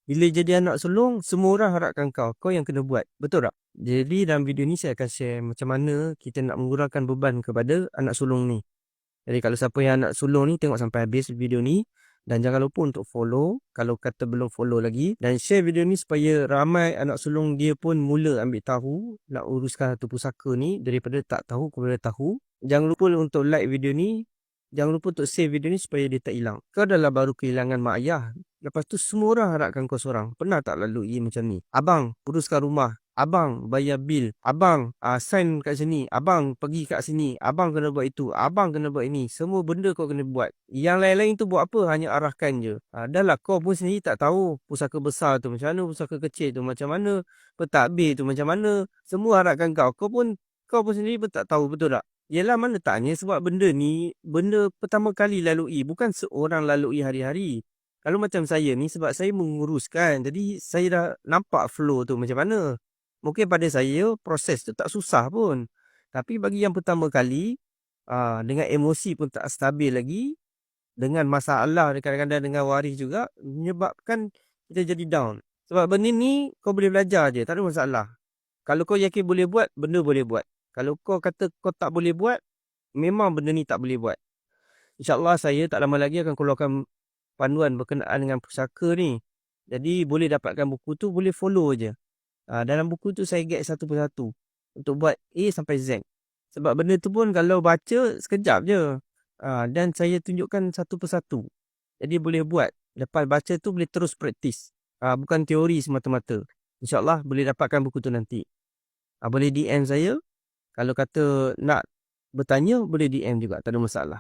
Bila jadi anak sulung, semua orang harapkan kau yang kena buat. Betul tak? Jadi dalam video ni saya akan share macam mana kita nak mengurangkan beban kepada anak sulung ni. Jadi kalau siapa yang anak sulung ni, tengok sampai habis video ni. Dan jangan lupa untuk follow kalau kata belum follow lagi. Dan share video ni supaya ramai anak sulung dia pun mula ambil tahu nak uruskan satu pusaka ni daripada tak tahu kepada tahu. Jangan lupa untuk like video ni. Jangan lupa untuk save video ni supaya dia tak hilang. Kau dah lah baru kehilangan mak ayah. Lepas tu semua orang harapkan kau seorang. Pernah tak lalui macam ni? Abang uruskan rumah. Abang bayar bil. Abang sign kat sini. Abang pergi kat sini. Abang kena buat itu. Abang kena buat ini. Semua benda kau kena buat. Yang lain-lain tu buat apa? Hanya arahkan je. Dah lah kau pun sendiri tak tahu pusaka besar tu macam mana. Pusaka kecil tu macam mana. Pentadbir tu macam mana. Semua harapkan kau. Kau pun sendiri pun tak tahu, betul tak? Yelah, mana taknya sebab benda ni benda pertama kali lalui. Bukan seorang lalui hari-hari. Kalau macam saya ni sebab saya menguruskan. Jadi saya dah nampak flow tu macam mana. Mungkin pada saya proses tu tak susah pun. Tapi bagi yang pertama kali, dengan emosi pun tak stabil lagi, dengan masalah kadang-kadang dengan waris juga, menyebabkan kita jadi down. Sebab benda ni kau boleh belajar je, tak ada masalah. Kalau kau yakin boleh buat, benda boleh buat. Kalau kau kata kau tak boleh buat, memang benda ni tak boleh buat. InsyaAllah saya tak lama lagi akan keluarkan panduan berkenaan dengan pusaka ni. Jadi boleh dapatkan buku tu, boleh follow je. Dalam buku tu saya guide satu persatu untuk buat A sampai Z. Sebab benda tu pun kalau baca sekejap je. Dan saya tunjukkan satu persatu. Jadi boleh buat. Lepas baca tu boleh terus praktis. Bukan teori semata-mata. InsyaAllah boleh dapatkan buku tu nanti. Boleh DM saya. Kalau kata nak bertanya, boleh DM juga. Tak ada masalah.